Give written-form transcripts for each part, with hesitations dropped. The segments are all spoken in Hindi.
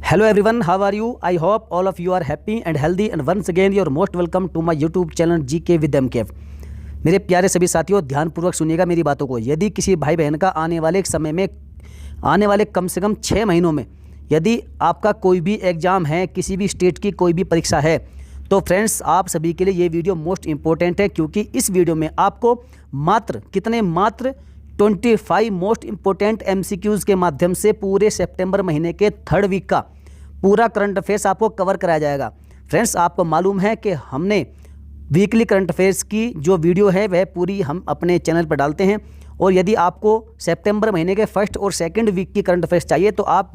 Hello everyone, how are you? I hope all of you are happy and healthy and once again you are most welcome to my YouTube channel GK with MKF। मेरे प्यारे सभी साथियों, ध्यानपूर्वक सुनिएगा मेरी बातों को। यदि किसी भाई बहन का आने वाले समय में आने वाले कम से कम 6 महीनों में यदि आपका कोई भी एग्ज़ाम है, किसी भी स्टेट की कोई भी परीक्षा है, तो फ्रेंड्स आप सभी के लिए ये वीडियो मोस्ट इम्पोर्टेंट है, क्योंकि इस वीडियो में आपको मात्र 25 मोस्ट इम्पोर्टेंट MCQs के माध्यम से पूरे सितंबर महीने के 3rd वीक का पूरा करंट अफेयर्स आपको कवर कराया जाएगा। फ्रेंड्स, आपको मालूम है कि हमने वीकली करंट अफेयर्स की जो वीडियो है वह पूरी हम अपने चैनल पर डालते हैं, और यदि आपको सितंबर महीने के 1st और 2nd वीक की करंट अफेयर्स चाहिए तो आप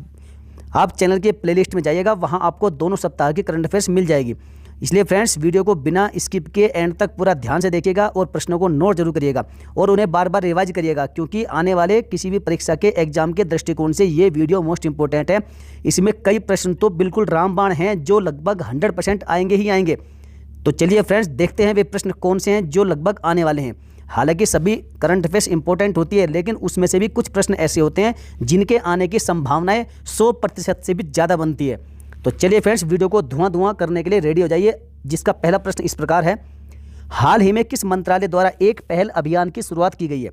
चैनल के प्लेलिस्ट में जाइएगा, वहां आपको दोनों सप्ताह की करंट अफेयर्स मिल जाएगी। इसलिए फ्रेंड्स, वीडियो को बिना स्किप के एंड तक पूरा ध्यान से देखिएगा और प्रश्नों को नोट जरूर करिएगा और उन्हें बार बार रिवाइज करिएगा, क्योंकि आने वाले किसी भी परीक्षा के एग्जाम के दृष्टिकोण से ये वीडियो मोस्ट इंपॉर्टेंट है। इसमें कई प्रश्न तो बिल्कुल रामबाण हैं जो लगभग 100% आएंगे ही आएंगे। तो चलिए फ्रेंड्स, देखते हैं वे प्रश्न कौन से हैं जो लगभग आने वाले हैं। हालांकि सभी करंट अफेयर्स इंपॉर्टेंट होती है, लेकिन उसमें से भी कुछ प्रश्न ऐसे होते हैं जिनके आने की संभावनाएं 100% से भी ज़्यादा बनती है। तो चलिए फ्रेंड्स, वीडियो को धुआं करने के लिए रेडी हो जाइए, जिसका पहला प्रश्न इस प्रकार है। हाल ही में किस मंत्रालय द्वारा एक पहल अभियान की शुरुआत की गई है?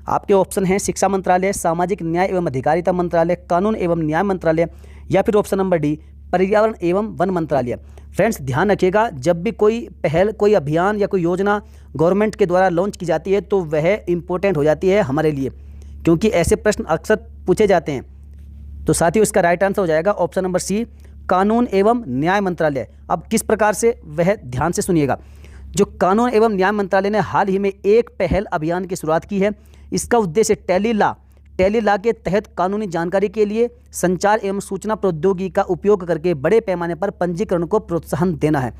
आपके ऑप्शन हैं शिक्षा मंत्रालय, सामाजिक न्याय एवं अधिकारिता मंत्रालय, कानून एवं न्याय मंत्रालय, या फिर ऑप्शन नंबर डी पर्यावरण एवं वन मंत्रालय। फ्रेंड्स, ध्यान रखिएगा, जब भी कोई पहल, कोई अभियान या कोई योजना गवर्नमेंट के द्वारा लॉन्च की जाती है तो वह इंपॉर्टेंट हो जाती है हमारे लिए, क्योंकि ऐसे प्रश्न अक्सर पूछे जाते हैं। तो साथियों, इसका राइट आंसर हो जाएगा ऑप्शन नंबर सी, कानून एवं न्याय मंत्रालय। अब किस प्रकार से, वह ध्यान से सुनिएगा। जो कानून एवं न्याय मंत्रालय ने हाल ही में एक पहल अभियान की शुरुआत की है। इसका उद्देश्य टेली लॉ के तहत कानूनी जानकारी के लिए संचार एवं सूचना प्रौद्योगिकी का उपयोग करके बड़े पैमाने पर पंजीकरण को प्रोत्साहन देना है।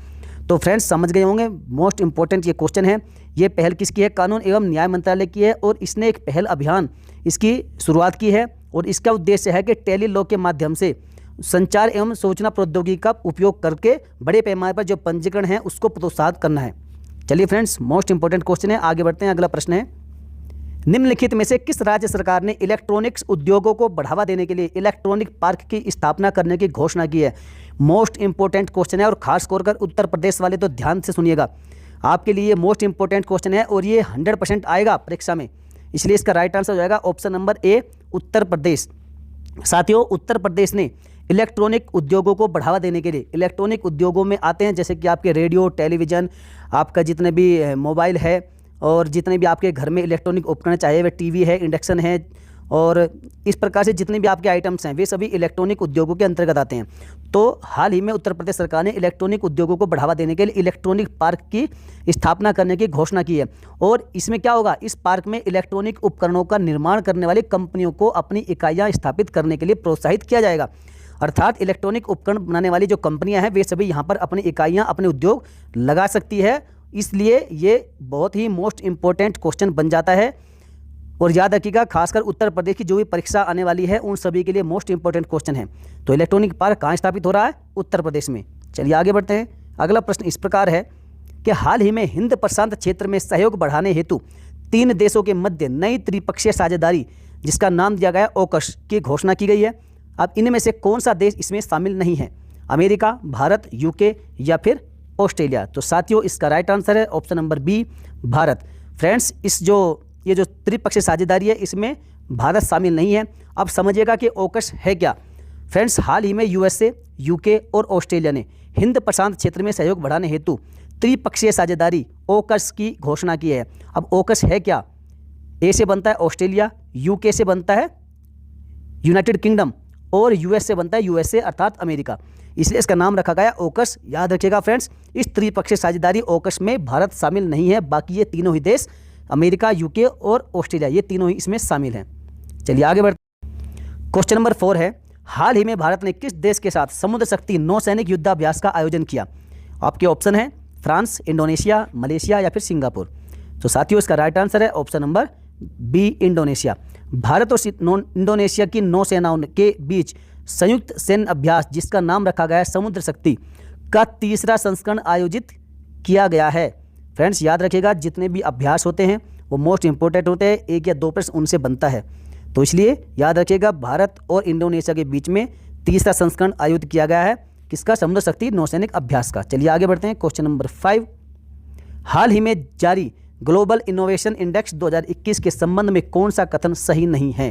तो फ्रेंड्स, समझ गए होंगे, मोस्ट इंपॉर्टेंट ये क्वेश्चन है। ये पहल किसकी है? कानून एवं न्याय मंत्रालय की है, और इसने एक पहल अभियान इसकी शुरुआत की है, और इसका उद्देश्य है कि टेली लॉ के माध्यम से संचार एवं सूचना प्रौद्योगिकी का उपयोग करके बड़े पैमाने पर जो पंजीकरण है उसको प्रोत्साहित करना है। चलिए फ्रेंड्स, मोस्ट इंपॉर्टेंट क्वेश्चन है, आगे बढ़ते हैं। अगला प्रश्न है, निम्नलिखित में से किस राज्य सरकार ने इलेक्ट्रॉनिक्स उद्योगों को बढ़ावा देने के लिए इलेक्ट्रॉनिक पार्क की स्थापना करने की घोषणा की है? मोस्ट इंपॉर्टेंट क्वेश्चन है, और खास कर उत्तर प्रदेश वाले तो ध्यान से सुनिएगा, आपके लिए मोस्ट इंपॉर्टेंट क्वेश्चन है और ये 100% आएगा परीक्षा में। इसलिए इसका राइट आंसर हो जाएगा ऑप्शन नंबर ए, उत्तर प्रदेश। साथियों, उत्तर प्रदेश ने इलेक्ट्रॉनिक उद्योगों को बढ़ावा देने के लिए, इलेक्ट्रॉनिक उद्योगों में आते हैं जैसे कि आपके रेडियो, टेलीविज़न, आपका जितने भी मोबाइल है, और जितने भी आपके घर में इलेक्ट्रॉनिक उपकरण, चाहे वह टीवी है, इंडक्शन है, और इस प्रकार से जितने भी आपके आइटम्स हैं वे सभी इलेक्ट्रॉनिक उद्योगों के अंतर्गत आते हैं। तो हाल ही में उत्तर प्रदेश सरकार ने इलेक्ट्रॉनिक उद्योगों को बढ़ावा देने के लिए इलेक्ट्रॉनिक पार्क की स्थापना करने की घोषणा की है। और इसमें क्या होगा, इस पार्क में इलेक्ट्रॉनिक उपकरणों का निर्माण करने वाली कंपनियों को अपनी इकाइयाँ स्थापित करने के लिए प्रोत्साहित किया जाएगा। अर्थात इलेक्ट्रॉनिक उपकरण बनाने वाली जो कंपनियां हैं वे सभी यहाँ पर अपनी इकाइयाँ, अपने उद्योग लगा सकती है। इसलिए ये बहुत ही मोस्ट इंपॉर्टेंट क्वेश्चन बन जाता है, और याद रखिएगा, खासकर उत्तर प्रदेश की जो भी परीक्षा आने वाली है उन सभी के लिए मोस्ट इंपॉर्टेंट क्वेश्चन है। तो इलेक्ट्रॉनिक पार्क कहाँ स्थापित हो रहा है? उत्तर प्रदेश में। चलिए आगे बढ़ते हैं। अगला प्रश्न इस प्रकार है कि हाल ही में हिंद प्रशांत क्षेत्र में सहयोग बढ़ाने हेतु 3 देशों के मध्य नई त्रिपक्षीय साझेदारी, जिसका नाम दिया गया ऑकस, की घोषणा की गई है। अब इनमें से कौन सा देश इसमें शामिल नहीं है? अमेरिका, भारत, यूके या फिर ऑस्ट्रेलिया? तो साथियों, इसका राइट आंसर है option number B, Bharat. Friends, ये जो त्रिपक्षीय साझेदारी है इसमें भारत शामिल नहीं है। अब समझिएगा कि ऑकस है क्या। फ्रेंड्स, हाल ही में USA, यूके और ऑस्ट्रेलिया ने हिंद प्रशांत क्षेत्र में सहयोग बढ़ाने हेतु त्रिपक्षीय साझेदारी ऑकस की घोषणा की है। अब ऑकस है क्या? ए से बनता है ऑस्ट्रेलिया, यूके से बनता है यूनाइटेड किंगडम, और US से बनता है USA अर्थात अमेरिका। इसलिए इसका नाम रखा गया ऑकस। याद रखिएगा फ्रेंड्स, इस त्रिपक्षीय साझेदारी ऑकस में भारत शामिल नहीं है, बाकी ये तीनों ही देश, अमेरिका, यूके और ऑस्ट्रेलिया, ये तीनों ही इसमें शामिल हैं। चलिए आगे बढ़ते। क्वेश्चन नंबर 4 है, हाल ही में भारत ने किस देश के साथ समुद्र शक्ति नौसैनिक युद्धाभ्यास का आयोजन किया? आपके ऑप्शन है फ्रांस, इंडोनेशिया, मलेशिया या फिर सिंगापुर। तो साथियों, इसका राइट आंसर है option number B, Indonesia. Bharat और इंडोनेशिया की नौसेनाओं के बीच संयुक्त सैन्य अभ्यास, जिसका नाम रखा गया है समुद्र शक्ति, का 3रा संस्करण आयोजित किया गया है। फ्रेंड्स, याद रखिएगा, जितने भी अभ्यास होते हैं वो मोस्ट इंपॉर्टेंट होते हैं, 1 या 2 प्रश्न उनसे बनता है। तो इसलिए याद रखिएगा, भारत और इंडोनेशिया के बीच में तीसरा संस्करण आयोजित किया गया है किसका? समुद्र शक्ति नौसैनिक अभ्यास का। चलिए आगे बढ़ते हैं। क्वेश्चन नंबर 5, हाल ही में जारी ग्लोबल इनोवेशन इंडेक्स 2021 के संबंध में कौन सा कथन सही नहीं है?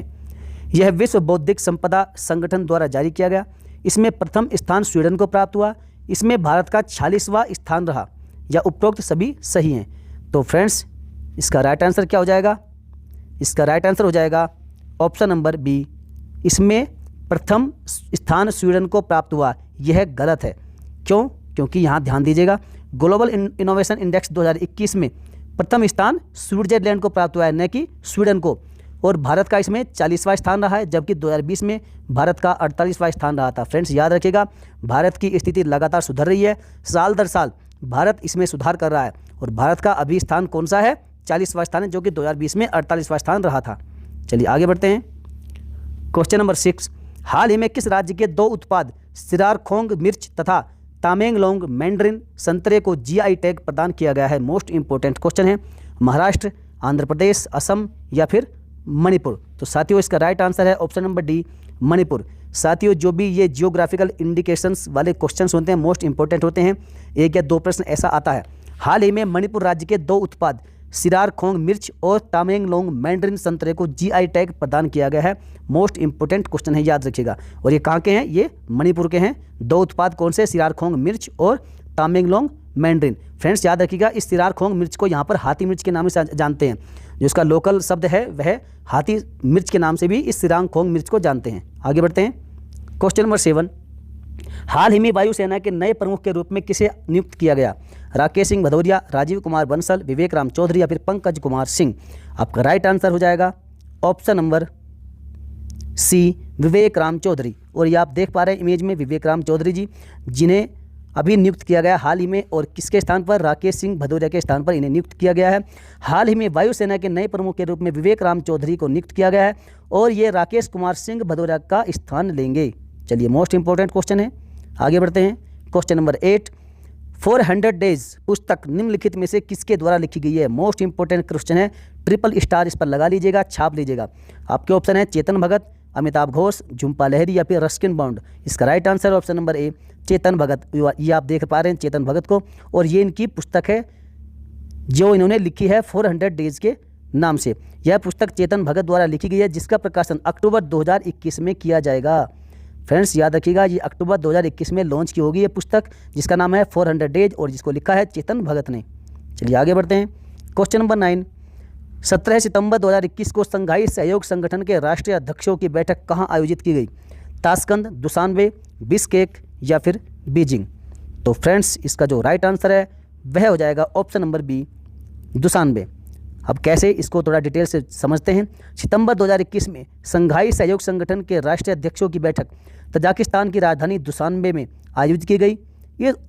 यह विश्व बौद्धिक संपदा संगठन द्वारा जारी किया गया। इसमें प्रथम स्थान स्वीडन को प्राप्त हुआ। इसमें भारत का 46वां स्थान रहा, या उपरोक्त सभी सही हैं। तो फ्रेंड्स इसका राइट आंसर क्या हो जाएगा? इसका राइट आंसर हो जाएगा ऑप्शन नंबर बी, इसमें प्रथम स्थान स्वीडन को प्राप्त हुआ। यह गलत है। क्यों? क्योंकि यहाँ ध्यान दीजिएगा, ग्लोबल इनोवेशन इंडेक्स 2021 में प्रथम स्थान स्विट्जरलैंड को प्राप्त हुआ है, न कि स्वीडन को, और भारत का इसमें 40वां स्थान रहा है, जबकि 2020 में भारत का 48वां स्थान रहा था। फ्रेंड्स याद रखिएगा, भारत की स्थिति लगातार सुधर रही है, साल दर साल भारत इसमें सुधार कर रहा है, और भारत का अभी स्थान कौन सा है? 40वां स्थान है, जो कि 2020 में 48वां स्थान रहा था। चलिए आगे बढ़ते हैं। क्वेश्चन नंबर 6, हाल ही में किस राज्य के 2 उत्पाद सिरारखोंग मिर्च तथा तामेंगलोंग मैंड्रिन संतरे को जीआई टैग प्रदान किया गया है? मोस्ट इंपॉर्टेंट क्वेश्चन है। महाराष्ट्र, आंध्र प्रदेश, असम या फिर मणिपुर? तो साथियों इसका राइट आंसर है ऑप्शन नंबर डी, मणिपुर। साथियों जो भी ये जियोग्राफिकल इंडिकेशंस वाले क्वेश्चंस होते हैं मोस्ट इंपॉर्टेंट होते हैं, 1 या 2 प्रश्न ऐसा आता है। हाल ही में मणिपुर राज्य के 2 उत्पाद सिरारखोंग मिर्च और तामेंगलोंग मैंड्रिन संतरे को जीआई टैग प्रदान किया गया है। मोस्ट इंपॉर्टेंट क्वेश्चन है, याद रखिएगा। और ये कहाँ के हैं? ये मणिपुर के हैं। 2 उत्पाद कौन से? सिरारखोंग मिर्च और तामेंगलोंग मैंड्रिन। फ्रेंड्स याद रखिएगा, इस सिरारखोंग मिर्च को यहाँ पर हाथी मिर्च के नाम से जानते हैं। जो इसका लोकल शब्द है वह हाथी मिर्च के नाम से भी इस सिरारखोंग मिर्च को जानते हैं। आगे बढ़ते हैं। क्वेश्चन नंबर 7, हाल ही में वायुसेना के नए प्रमुख के रूप में किसे नियुक्त किया गया? राकेश सिंह भदौरिया, राजीव कुमार बंसल, विवेक राम चौधरी या फिर पंकज कुमार सिंह? आपका राइट आंसर हो जाएगा ऑप्शन नंबर सी, विवेक राम चौधरी। और ये आप देख पा रहे हैं इमेज में विवेक राम चौधरी जी, जिन्हें अभी नियुक्त किया गया हाल ही में, और किसके स्थान पर? राकेश सिंह भदौरिया के स्थान पर इन्हें नियुक्त किया गया है। हाल ही में वायुसेना के नए प्रमुख के रूप में विवेक राम चौधरी को नियुक्त किया गया है, और ये राकेश कुमार सिंह भदौरिया का स्थान लेंगे। चलिए मोस्ट इंपॉर्टेंट क्वेश्चन है, आगे बढ़ते हैं। क्वेश्चन नंबर 8, 400 डेज पुस्तक निम्नलिखित में से किसके द्वारा लिखी गई है? मोस्ट इंपॉर्टेंट क्वेश्चन है, ट्रिपल स्टार इस पर लगा लीजिएगा, छाप लीजिएगा। आपके ऑप्शन है चेतन भगत, अमिताभ घोष, झुम्पा लहरी या फिर रस्किन बॉन्ड? इसका right answer option number A, Chetan Bhagat. ये आप देख पा रहे हैं चेतन भगत को, और ये इनकी पुस्तक है जो इन्होंने लिखी है 400 डेज के नाम से। यह पुस्तक चेतन भगत द्वारा लिखी गई है, जिसका प्रकाशन अक्टूबर 2021 में किया जाएगा। फ्रेंड्स याद रखिएगा, ये अक्टूबर 2021 में लॉन्च की होगी ये पुस्तक, जिसका नाम है 400 डेज, और जिसको लिखा है चेतन भगत ने। चलिए आगे बढ़ते हैं। क्वेश्चन नंबर 9, 17 सितंबर 2021 को संघाई सहयोग संगठन के राष्ट्रीय अध्यक्षों की बैठक कहाँ आयोजित की गई? ताशकंद, दुशानबे, बिश्केक या फिर बीजिंग? तो फ्रेंड्स इसका जो राइट आंसर है वह हो जाएगा ऑप्शन नंबर बी, दुशानबे। अब कैसे, इसको थोड़ा डिटेल से समझते हैं। सितंबर 2021 में संघाई सहयोग संगठन के राष्ट्रीय अध्यक्षों की बैठक तजाकिस्तान की राजधानी दुशानबे में आयोजित की गई।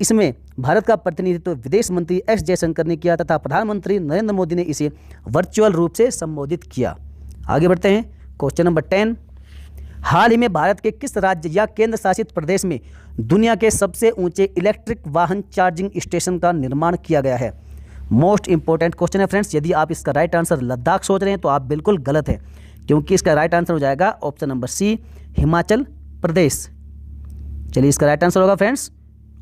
इसमें भारत का प्रतिनिधित्व विदेश मंत्री एस जयशंकर ने किया तथा प्रधानमंत्री नरेंद्र मोदी ने इसे वर्चुअल रूप से संबोधित किया। आगे बढ़ते हैं। क्वेश्चन नंबर 10, हाल ही में भारत के किस राज्य या केंद्र शासित प्रदेश में दुनिया के सबसे ऊंचे इलेक्ट्रिक वाहन चार्जिंग स्टेशन का निर्माण किया गया है? मोस्ट इंपॉर्टेंट क्वेश्चन है फ्रेंड्स। यदि आप इसका राइट आंसर लद्दाख सोच रहे हैं तो आप बिल्कुल गलत हैं, क्योंकि इसका राइट आंसर हो जाएगा option number C, Himachal Pradesh. चलिए इसका राइट आंसर होगा friends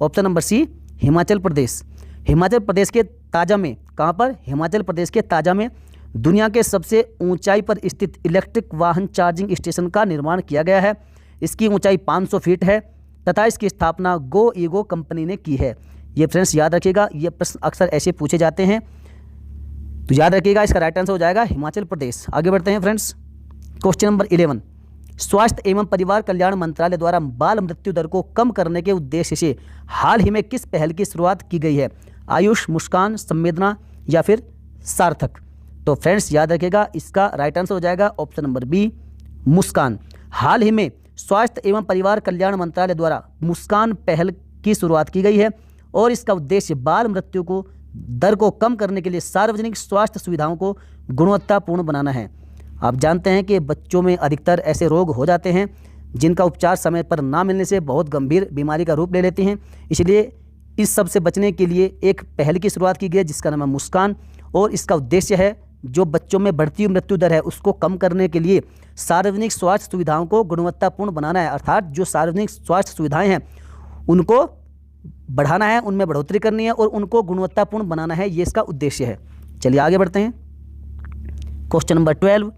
option number C, Himachal Pradesh. Himachal Pradesh के ताजा में, कहाँ पर? हिमाचल प्रदेश के ताजा में दुनिया के सबसे ऊंचाई पर स्थित इलेक्ट्रिक वाहन चार्जिंग स्टेशन का निर्माण किया गया है। इसकी ऊंचाई 500 फीट है तथा इसकी स्थापना गो ईगो कंपनी ने की है। ये फ्रेंड्स याद रखिएगा, ये प्रश्न अक्सर ऐसे पूछे जाते हैं, तो याद रखिएगा इसका राइट आंसर हो जाएगा हिमाचल प्रदेश। आगे बढ़ते हैं फ्रेंड्स। क्वेश्चन नंबर 11, स्वास्थ्य एवं परिवार कल्याण मंत्रालय द्वारा बाल मृत्यु दर को कम करने के उद्देश्य से हाल ही में किस पहल की शुरुआत की गई है? आयुष, मुस्कान, संवेदना या फिर सार्थक? तो फ्रेंड्स याद रखिएगा, इसका राइट आंसर हो जाएगा ऑप्शन नंबर बी, मुस्कान। हाल ही में स्वास्थ्य एवं परिवार कल्याण मंत्रालय द्वारा मुस्कान पहल की शुरुआत की गई है, और इसका उद्देश्य बाल मृत्यु को दर को कम करने के लिए सार्वजनिक स्वास्थ्य सुविधाओं को गुणवत्तापूर्ण बनाना है। आप जानते हैं कि बच्चों में अधिकतर ऐसे रोग हो जाते हैं जिनका उपचार समय पर ना मिलने से बहुत गंभीर बीमारी का रूप ले लेते हैं। इसलिए इस सब से बचने के लिए एक पहल की शुरुआत की गई है जिसका नाम है मुस्कान, और इसका उद्देश्य है जो बच्चों में बढ़ती मृत्यु दर है उसको कम करने के लिए सार्वजनिक स्वास्थ्य सुविधाओं को गुणवत्तापूर्ण बनाना है, अर्थात जो सार्वजनिक स्वास्थ्य सुविधाएं हैं उनको बढ़ाना है, उनमें बढ़ोतरी करनी है और उनको गुणवत्तापूर्ण बनाना है, ये इसका उद्देश्य है। चलिए आगे बढ़ते हैं। क्वेश्चन नंबर 12,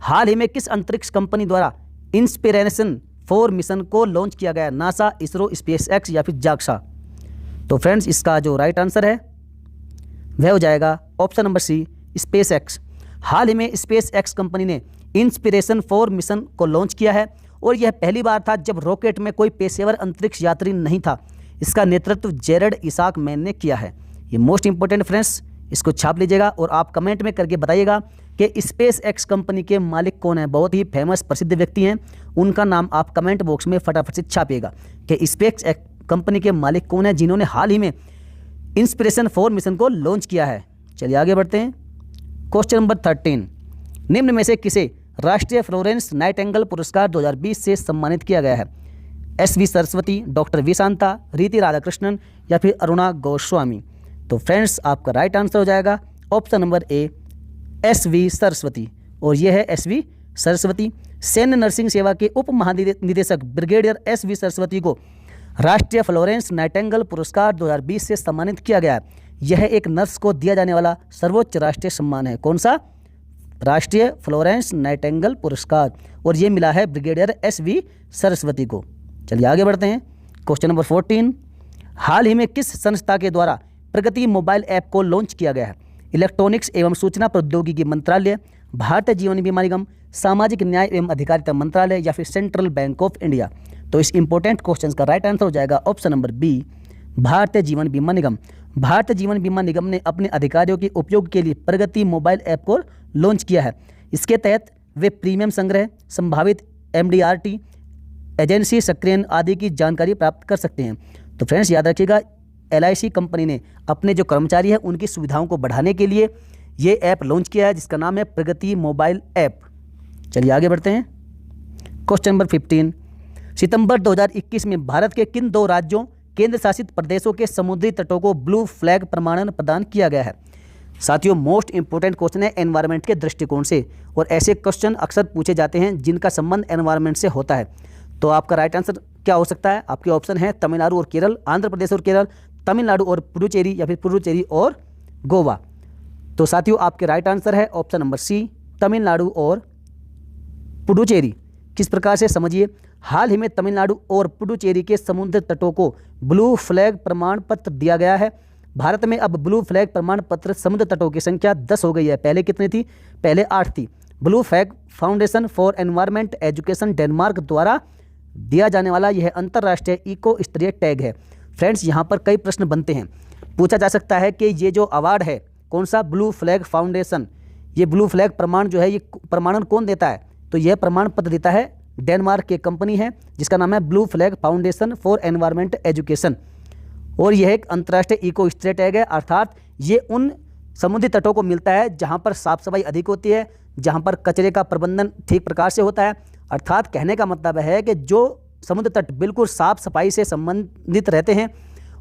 हाल ही में किस अंतरिक्ष कंपनी द्वारा इंस्पिरेशन 4 मिशन को लॉन्च किया गया? नासा, इसरो, स्पेसएक्स या फिर जाक्सा? तो फ्रेंड्स इसका जो राइट आंसर है वह हो जाएगा ऑप्शन नंबर सी, स्पेसएक्स। हाल ही में स्पेसएक्स कंपनी ने इंस्पिरेशन 4 मिशन को लॉन्च किया है और यह पहली बार था जब रॉकेट में कोई पेशेवर अंतरिक्ष यात्री नहीं था। इसका नेतृत्व जेरड इसाक मैन ने किया है। ये मोस्ट इंपॉर्टेंट फ्रेंड्स, इसको छाप लीजिएगा और आप कमेंट में करके बताइएगा कि स्पेस एक्स कंपनी के मालिक कौन है। बहुत ही फेमस प्रसिद्ध व्यक्ति हैं, उनका नाम आप कमेंट बॉक्स में फटाफट से छापिएगा कि स्पेस एक्स कंपनी के मालिक कौन है जिन्होंने हाल ही में इंस्पिरेशन 4 मिशन को लॉन्च किया है। चलिए आगे बढ़ते हैं। क्वेश्चन नंबर 13, निम्न में से किसे राष्ट्रीय फ्लोरेंस नाइटिंगेल पुरस्कार 2020 से सम्मानित किया गया है? SV. Saraswati, doctor V Shanta, रीति राधाकृष्णन या फिर अरुणा गोस्वामी? तो फ्रेंड्स आपका राइट आंसर हो जाएगा ऑप्शन नंबर ए, एस.वी. सरस्वती। और यह है एस.वी. सरस्वती। सैन्य नर्सिंग सेवा के उप महानिदेशक ब्रिगेडियर एस.वी. सरस्वती को राष्ट्रीय फ्लोरेंस नाइटिंगेल पुरस्कार 2020 से सम्मानित किया गया है। यह एक नर्स को दिया जाने वाला सर्वोच्च राष्ट्रीय सम्मान है। कौन सा? राष्ट्रीय फ्लोरेंस नाइटिंगेल पुरस्कार, और ये मिला है ब्रिगेडियर एस.वी. सरस्वती को। चलिए आगे बढ़ते हैं। क्वेश्चन नंबर 14, हाल ही में किस संस्था के द्वारा प्रगति मोबाइल ऐप को लॉन्च किया गया है? इलेक्ट्रॉनिक्स एवं सूचना प्रौद्योगिकी मंत्रालय, भारतीय जीवन बीमा निगम, सामाजिक न्याय एवं अधिकारिता मंत्रालय या फिर सेंट्रल बैंक ऑफ इंडिया? तो इस इंपॉर्टेंट क्वेश्चन का राइट आंसर हो जाएगा option number B, Bharatiya Jeevan बीमा निगम। भारतीय जीवन बीमा निगम ने अपने अधिकारियों के उपयोग के लिए प्रगति मोबाइल ऐप को लॉन्च किया है। इसके तहत वे प्रीमियम संग्रह, संभावित एमडीआरटी, एजेंसी सक्रियण आदि की जानकारी प्राप्त कर सकते हैं। तो फ्रेंड्स याद रखिएगा, LIC कंपनी ने अपने जो कर्मचारी हैं उनकी सुविधाओं को बढ़ाने के लिए ये ऐप लॉन्च किया है जिसका नाम है प्रगति मोबाइल ऐप। चलिए आगे बढ़ते हैं। क्वेश्चन नंबर 15, सितंबर 2021 में भारत के किन 2 राज्यों, केंद्र शासित प्रदेशों के समुद्री तटों को ब्लू फ्लैग प्रमाणन प्रदान किया गया है? साथियों मोस्ट इंपोर्टेंट क्वेश्चन है एनवायरनमेंट के दृष्टिकोण से, और ऐसे क्वेश्चन अक्सर पूछे जाते हैं जिनका संबंध एनवायरनमेंट से होता है। तो आपका राइट आंसर क्या हो सकता है? आपके ऑप्शन है तमिलनाडु और केरल, आंध्र प्रदेश और केरल, तमिलनाडु और पुडुचेरी या फिर पुडुचेरी और गोवा? तो साथियों आपके राइट आंसर है ऑप्शन नंबर सी, तमिलनाडु और पुडुचेरी। किस प्रकार से समझिए, हाल ही में तमिलनाडु और पुडुचेरी के समुद्र तटों को ब्लू फ्लैग प्रमाण पत्र दिया गया है। भारत में अब ब्लू फ्लैग प्रमाण पत्र समुद्र तटों की संख्या 10 हो गई है। पहले कितनी थी? पहले 8 थी। Blue flag foundation for environment education Denmark द्वारा दिया जाने वाला यह अंतर्राष्ट्रीय इको स्तरीय टैग है। फ्रेंड्स यहाँ पर कई प्रश्न बनते हैं, पूछा जा सकता है कि ये जो अवार्ड है कौन सा? Blue flag foundation. ये ब्लू फ्लैग प्रमाण जो है ये प्रमाणन कौन देता है? तो यह प्रमाण पत्र देता है डेनमार्क की कंपनी है जिसका नाम है blue flag foundation for environment education, और यह एक अंतर्राष्ट्रीय इको स्तरीय टैग है। अर्थात ये उन समुद्री तटों को मिलता है जहाँ पर साफ सफाई अधिक होती है, जहाँ पर कचरे का प्रबंधन ठीक प्रकार से होता है। अर्थात कहने का मतलब है कि जो समुद्र तट बिल्कुल साफ सफाई से संबंधित रहते हैं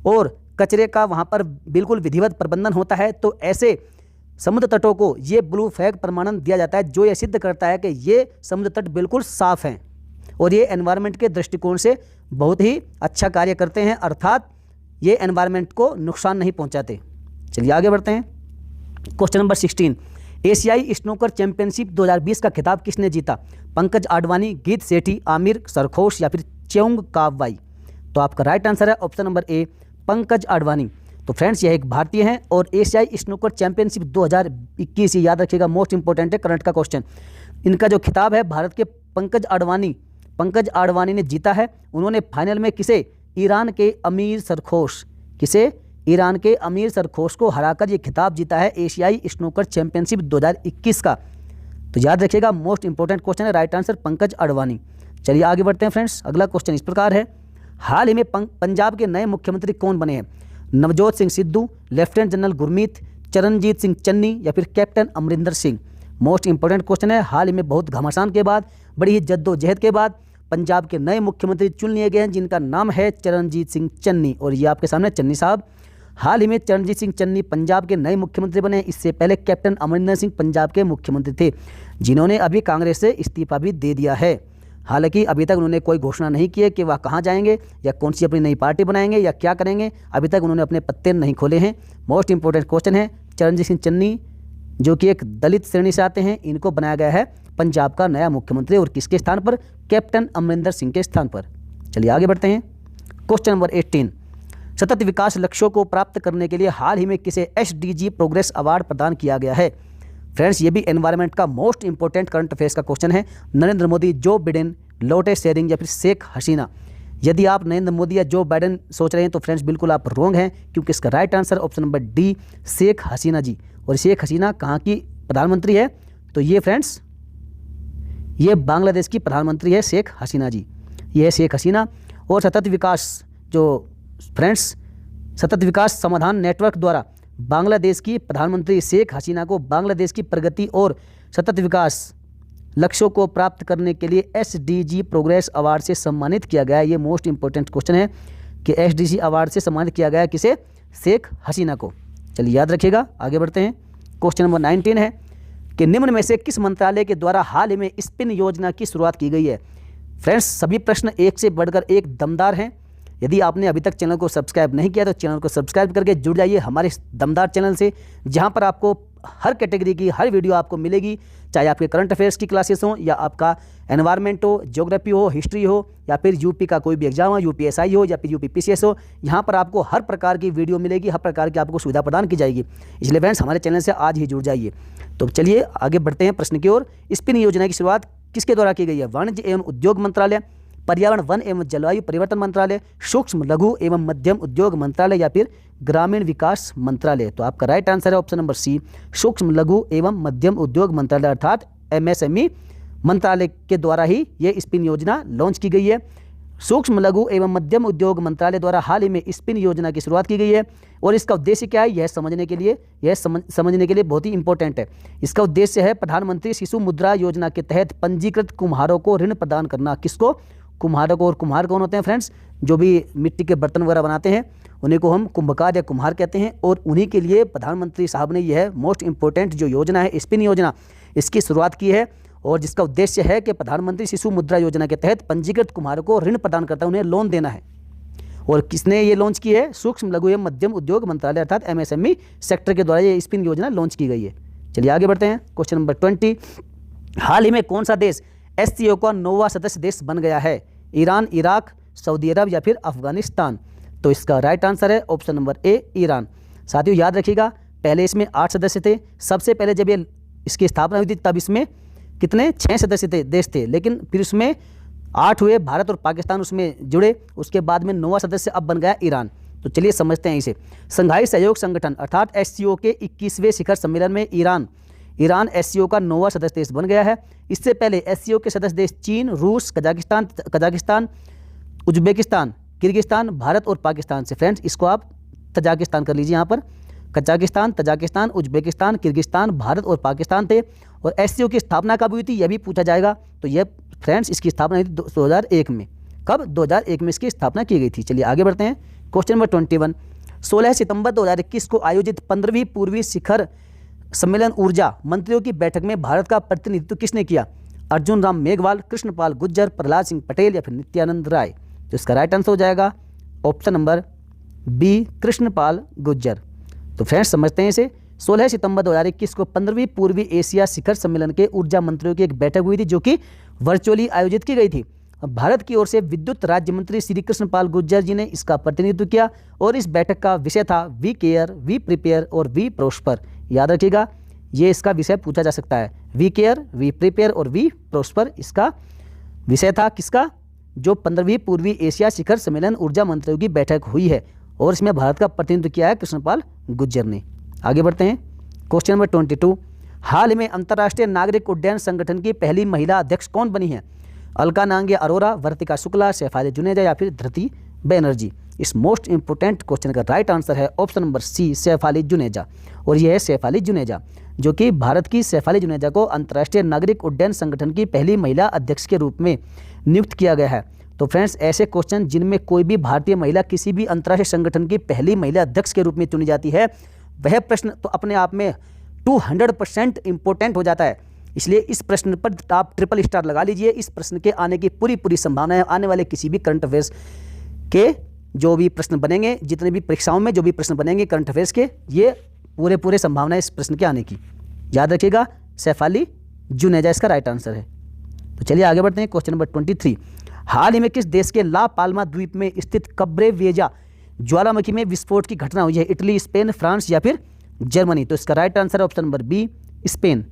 और कचरे का वहाँ पर बिल्कुल विधिवत प्रबंधन होता है, तो ऐसे समुद्र तटों को ये ब्लू फ्लैग प्रमाणन दिया जाता है, जो ये सिद्ध करता है कि ये समुद्र तट बिल्कुल साफ हैं और ये एनवायरनमेंट के दृष्टिकोण से बहुत ही अच्छा कार्य करते हैं, अर्थात ये एनवायरनमेंट को नुकसान नहीं पहुंचाते। चलिए आगे बढ़ते हैं। क्वेश्चन नंबर 16, एशियाई स्नूकर चैंपियनशिप 2020 का खिताब किसने जीता? पंकज आडवाणी, गीत सेठी, आमिर सरखोश या फिर चेंग काववाई? तो आपका राइट आंसर है ऑप्शन नंबर ए, पंकज आडवाणी। तो फ्रेंड्स यह एक भारतीय हैं और एशियाई स्नूकर चैंपियनशिप 2021 याद रखिएगा, मोस्ट इंपॉर्टेंट है, करंट का क्वेश्चन। इनका जो खिताब है भारत के पंकज आडवाणी ने जीता है। उन्होंने फाइनल में किसे? ईरान के अमीर सरखोश, किसे? ईरान के अमीर सरखोश को हराकर ये खिताब जीता है एशियाई स्नूकर चैंपियनशिप 2021 का। तो याद रखिएगा मोस्ट इंपॉर्टेंट क्वेश्चन है, राइट आंसर पंकज आडवाणी। चलिए आगे बढ़ते हैं फ्रेंड्स। अगला क्वेश्चन इस प्रकार है, हाल ही में पंजाब के नए मुख्यमंत्री कौन बने हैं? नवजोत सिंह सिद्धू, लेफ्टिनेंट जनरल गुरमीत, चरणजीत सिंह चन्नी या फिर captain Amarinder Singh? Most important question है। हाल ही में बहुत घमासान के बाद, बड़ी ही जद्दोजहद के बाद पंजाब के नए मुख्यमंत्री चुन लिए गए हैं जिनका नाम है चरणजीत सिंह चन्नी, और ये आपके सामने चन्नी साहब। हाल ही में चरणजीत सिंह चन्नी पंजाब के नए मुख्यमंत्री बने हैं। इससे पहले कैप्टन अमरिंदर सिंह पंजाब के मुख्यमंत्री थे, जिन्होंने अभी कांग्रेस से इस्तीफा भी दे दिया है। हालांकि अभी तक उन्होंने कोई घोषणा नहीं की है कि वह कहाँ जाएंगे या कौन सी अपनी नई पार्टी बनाएंगे या क्या करेंगे। अभी तक उन्होंने अपने पत्ते नहीं खोले हैं। मोस्ट इंपॉर्टेंट क्वेश्चन है, चरणजीत सिंह चन्नी जो कि एक दलित श्रेणी से आते हैं, इनको बनाया गया है पंजाब का नया मुख्यमंत्री, और किसके स्थान पर? कैप्टन अमरिंदर सिंह के स्थान पर। चलिए आगे बढ़ते हैं। क्वेश्चन नंबर 18, सतत विकास लक्ष्यों को प्राप्त करने के लिए हाल ही में किसे SDG प्रोग्रेस अवार्ड प्रदान किया गया है? फ्रेंड्स, ये भी एनवायरनमेंट का मोस्ट इंपॉर्टेंट करंट अफेयर्स का क्वेश्चन है। नरेंद्र मोदी, जो बिडेन, लोटे शेरिंग या फिर शेख हसीना। यदि आप नरेंद्र मोदी या जो बाइडेन सोच रहे हैं तो फ्रेंड्स बिल्कुल आप रॉन्ग हैं, क्योंकि इसका right answer option number D, Sheikh Hasina ji. और शेख हसीना कहाँ की प्रधानमंत्री है? तो ये फ्रेंड्स ये बांग्लादेश की प्रधानमंत्री है शेख हसीना जी, ये है शेख हसीना। और सतत विकास, जो फ्रेंड्स सतत विकास समाधान नेटवर्क द्वारा बांग्लादेश की प्रधानमंत्री शेख हसीना को बांग्लादेश की प्रगति और सतत विकास लक्ष्यों को प्राप्त करने के लिए SDG प्रोग्रेस अवार्ड से सम्मानित किया गया है। ये मोस्ट इंपॉर्टेंट क्वेश्चन है कि SDG अवार्ड से सम्मानित किया गया है किसे? शेख हसीना को। चलिए याद रखिएगा, आगे बढ़ते हैं। क्वेश्चन नंबर 19 है कि निम्न में से किस मंत्रालय के द्वारा हाल ही में स्पिन योजना की शुरुआत की गई है? फ्रेंड्स, सभी प्रश्न एक से बढ़कर एक दमदार हैं। यदि आपने अभी तक चैनल को सब्सक्राइब नहीं किया तो चैनल को सब्सक्राइब करके जुड़ जाइए हमारे इस दमदार चैनल से, जहां पर आपको हर कैटेगरी की हर वीडियो आपको मिलेगी, चाहे आपके करंट अफेयर्स की क्लासेस हों या आपका एनवायरनमेंट हो, ज्योग्राफी हो, हिस्ट्री हो, या फिर यूपी का कोई भी एग्जाम हो, UPSI हो या फिर UPPCS हो। यहाँ पर आपको हर प्रकार की वीडियो मिलेगी, हर प्रकार की आपको सुविधा प्रदान की जाएगी। इसलिए फ्रेंड्स हमारे चैनल से आज ही जुड़ जाइए। तो चलिए आगे बढ़ते हैं प्रश्न की ओर। स्पिन योजना की शुरुआत किसके द्वारा की गई है? वाणिज्य एवं उद्योग मंत्रालय, पर्यावरण वन एवं जलवायु परिवर्तन मंत्रालय, सूक्ष्म लघु एवं मध्यम उद्योग मंत्रालय या फिर ग्रामीण विकास मंत्रालय। तो आपका राइट आंसर है ऑप्शन नंबर सी, सूक्ष्म लघु एवं मध्यम उद्योग मंत्रालय, अर्थात MSME मंत्रालय के द्वारा ही ये स्पिन योजना लॉन्च की गई है। सूक्ष्म लघु एवं मध्यम उद्योग मंत्रालय द्वारा हाल ही में स्पिन योजना की शुरुआत की गई है। और इसका उद्देश्य क्या है? यह समझने के लिए बहुत ही इंपॉर्टेंट है। इसका उद्देश्य है प्रधानमंत्री शिशु मुद्रा योजना के तहत पंजीकृत कुम्हारों को ऋण प्रदान करना। किसको? कुम्हारों को। और कुम्हार कौन होते हैं फ्रेंड्स? जो भी मिट्टी के बर्तन वगैरह बनाते हैं उन्हीं को हम कुंभकार या कुम्हार कहते हैं। और उन्हीं के लिए प्रधानमंत्री साहब ने यह मोस्ट इंपॉर्टेंट जो योजना है स्पिन योजना, इसकी शुरुआत की है। और जिसका उद्देश्य है कि प्रधानमंत्री शिशु मुद्रा योजना के तहत पंजीकृत कुम्हारों को ऋण प्रदान करता है, उन्हें लोन देना है। और किसने ये लॉन्च की है? सूक्ष्म लघु एवं मध्यम उद्योग मंत्रालय अर्थात MSME सेक्टर के द्वारा ये स्पिन योजना लॉन्च की गई है। चलिए आगे बढ़ते हैं। क्वेश्चन नंबर 20, हाल ही में कौन सा देश SCO का 9वां सदस्य देश बन गया है? ईरान, इराक, सऊदी अरब या फिर अफगानिस्तान। तो इसका राइट आंसर है ऑप्शन नंबर ए, ईरान। साथियों याद रखिएगा, पहले इसमें 8 सदस्य थे। सबसे पहले जब ये इसकी स्थापना हुई थी तब इसमें कितने? 6 सदस्य थे, देश थे। लेकिन फिर उसमें 8 हुए, भारत और पाकिस्तान उसमें जुड़े। उसके बाद में 9वां सदस्य अब बन गया ईरान। तो चलिए समझते हैं इसे। संघाई सहयोग संगठन अर्थात SCO के 21वें शिखर सम्मेलन में ईरान SCO का 9वां सदस्य देश बन गया है। इससे पहले SCO के सदस्य देश चीन, रूस, कजाकिस्तान, उज्बेकिस्तान, किर्गिस्तान, भारत और पाकिस्तान से। फ्रेंड्स इसको आप तजाकिस्तान कर लीजिए। यहाँ पर Kazakhstan, Tajikistan, Uzbekistan, Kyrgyzstan, Bharat और पाकिस्तान थे। और SCO की स्थापना कब हुई थी यह भी पूछा जाएगा। तो यह फ्रेंड्स इसकी स्थापना हुई थी 2001 में। कब? 2001 में इसकी स्थापना की गई थी। चलिए आगे बढ़ते हैं। क्वेश्चन नंबर 21, 16 सितंबर 2021 को आयोजित 15वीं पूर्वी शिखर सम्मेलन ऊर्जा मंत्रियों की बैठक में भारत का प्रतिनिधित्व किसने किया? अर्जुन राम मेघवाल, कृष्णपाल गुर्जर, प्रहलाद सिंह पटेल या फिर नित्यानंद राय। तो इसका राइट आंसर हो जाएगा option number B, Krishnapal Gurjar. तो फ्रेंड्स समझते हैं इसे। 16 सितंबर 2021 को 15वीं पूर्वी एशिया शिखर सम्मेलन के ऊर्जा मंत्रियों की एक बैठक हुई थी, जो कि वर्चुअली आयोजित की गई थी। भारत की ओर से विद्युत राज्य मंत्री श्री कृष्णपाल गुर्जर जी ने इसका प्रतिनिधित्व किया। और इस बैठक का विषय था वी केयर, वी प्रिपेयर और वी प्रोस्पर। याद रखिएगा, ये इसका विषय पूछा जा सकता है। वी केयर, वी प्रिपेयर और वी प्रोस्पर इसका विषय था। किसका? जो 15वीं पूर्वी एशिया शिखर सम्मेलन ऊर्जा मंत्रियों की बैठक हुई है। और इसमें भारत का प्रतिनिधित्व किया है कृष्णपाल गुर्जर ने। आगे बढ़ते हैं। क्वेश्चन नंबर 22, हाल में अंतर्राष्ट्रीय नागरिक उड्डयन संगठन की पहली महिला अध्यक्ष कौन बनी है? अलका नांगिया अरोरा, वर्तिका शुक्ला, शेफाली जुनेजा या फिर धृति बैनर्जी। इस मोस्ट इंपोर्टेंट क्वेश्चन का राइट आंसर है option number C, Shefali Juneja. और यह है शेफाली जुनेजा, जो कि भारत की शेफाली जुनेजा को अंतर्राष्ट्रीय नागरिक उड्डयन संगठन की पहली महिला अध्यक्ष के रूप में नियुक्त किया गया है। तो फ्रेंड्स ऐसे क्वेश्चन जिनमें कोई भी भारतीय महिला किसी भी अंतर्राष्ट्रीय संगठन की पहली महिला अध्यक्ष के रूप में चुनी जाती है, वह प्रश्न तो अपने आप में 200% इंपॉर्टेंट हो जाता है। इसलिए इस प्रश्न पर आप ट्रिपल स्टार लगा लीजिए। इस प्रश्न के आने की पूरी संभावना है। आने वाले किसी भी करंट अफेयर्स के जो भी प्रश्न बनेंगे, जितने भी परीक्षाओं में जो भी प्रश्न बनेंगे करंट अफेयर्स के, ये पूरे संभावना है इस प्रश्न के आने की। याद रखिएगा, सैफ अली जुनेजा इसका राइट आंसर है। तो चलिए आगे बढ़ते हैं। क्वेश्चन नंबर 23, हाल ही में किस देश के ला पाल्मा द्वीप में स्थित कब्रे वेजा ज्वालामुखी में विस्फोट की घटना हुई है? इटली, स्पेन, फ्रांस या फिर जर्मनी? तो इसका राइट आंसर है ऑप्शन नंबर बी, स्पेन।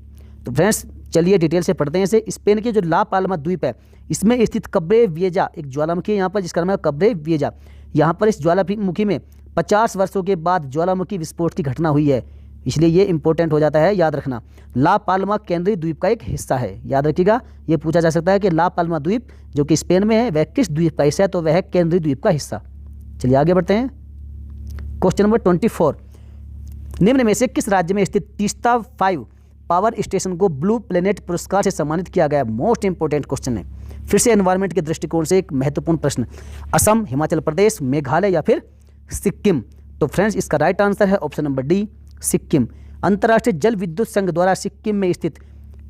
तो फ्रेंड्स चलिए डिटेल से पढ़ते हैं इसे। स्पेन के जो ला पाल्मा द्वीप है, इसमें स्थित कब्रे वेजा एक ज्वालामुखी है यहाँ पर, जिसका नाम है कब्रे वेजा। यहाँ पर इस ज्वालामुखी में 50 वर्षों के बाद ज्वालामुखी विस्फोट की घटना हुई है, इसलिए ये इंपॉर्टेंट हो जाता है, याद रखना। ला पाल्मा केंद्रीय द्वीप का एक हिस्सा है, याद रखिएगा। ये पूछा जा सकता है कि ला पाल्मा द्वीप जो कि स्पेन में है, वह किस द्वीप का हिस्सा है? तो वह है केंद्रीय द्वीप का हिस्सा। चलिए आगे बढ़ते हैं। क्वेश्चन नंबर 24, निम्न में से किस राज्य में स्थित तीस्ता 5 पावर स्टेशन को ब्लू प्लेनेट पुरस्कार से सम्मानित किया गया? मोस्ट इंपोर्टेंट क्वेश्चन है, फिर से एनवायरमेंट के दृष्टिकोण से एक महत्वपूर्ण प्रश्न। असम, हिमाचल प्रदेश, मेघालय या फिर सिक्किम? तो फ्रेंड्स इसका राइट आंसर है ऑप्शन नंबर डी, सिक्किम। अंतर्राष्ट्रीय जल विद्युत संघ द्वारा सिक्किम में स्थित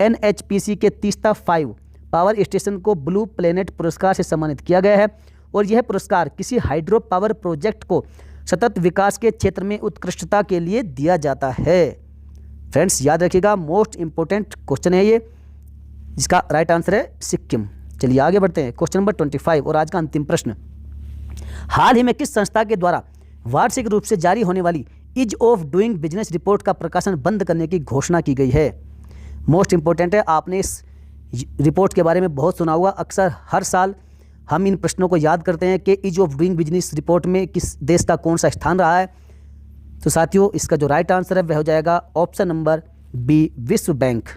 NHPC के तीस्ता 5 पावर स्टेशन को ब्लू प्लेनेट पुरस्कार से सम्मानित किया गया है, और यह पुरस्कार किसी हाइड्रो पावर प्रोजेक्ट को सतत विकास के क्षेत्र में उत्कृष्टता के लिए दिया जाता है। फ्रेंड्स याद रखिएगा, मोस्ट इंपोर्टेंट क्वेश्चन है ये, जिसका राइट आंसर है सिक्किम। चलिए आगे बढ़ते हैं। क्वेश्चन नंबर 25 और आज का अंतिम प्रश्न, हाल ही में किस संस्था के द्वारा वार्षिक रूप से जारी होने वाली ease of doing business report का प्रकाशन बंद करने की घोषणा की गई है? मोस्ट इंपोर्टेंट है, आपने इस रिपोर्ट के बारे में बहुत सुना होगा। अक्सर हर साल हम इन प्रश्नों को याद करते हैं कि ease of doing business report में किस देश का कौन सा स्थान रहा है। तो साथियों इसका जो राइट आंसर है वह हो जाएगा ऑप्शन नंबर बी, विश्व बैंक।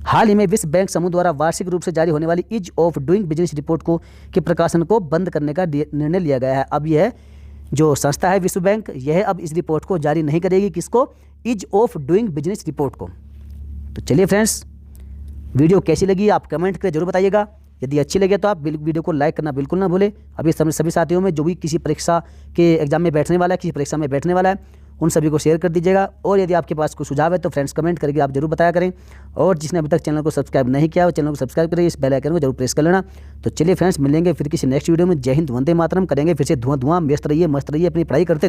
हाल ही में विश्व बैंक समूह द्वारा वार्षिक रूप से जारी होने वाली ease of doing business report के प्रकाशन को बंद करने का निर्णय लिया गया है। अब यह जो संस्था है विश्व बैंक, यह अब इस रिपोर्ट को जारी नहीं करेगी। किसको? Ease of doing business report को। तो चलिए फ्रेंड्स, वीडियो कैसी लगी आप कमेंट करके जरूर बताइएगा। यदि अच्छी लगे तो आप वीडियो को लाइक करना बिल्कुल ना भूलें। अभी सभी साथियों में जो भी किसी परीक्षा के एग्जाम में बैठने वाला है, किसी परीक्षा में बैठने वाला है, उन सभी को शेयर कर दीजिएगा। और यदि आपके पास कोई सुझाव है तो फ्रेंड्स कमेंट करके आप जरूर बताया करें। और जिसने अभी तक चैनल को सब्सक्राइब नहीं किया वो चैनल को सब्सक्राइब करें, इस बेल आइकन को जरूर प्रेस कर लेना। तो चलिए फ्रेंड्स मिलेंगे फिर किसी नेक्स्ट वीडियो में। जय हिंद, वंदे मातरम। करेंगे फिर से धुआं, मस्त रहिए अपनी पढ़ाई करते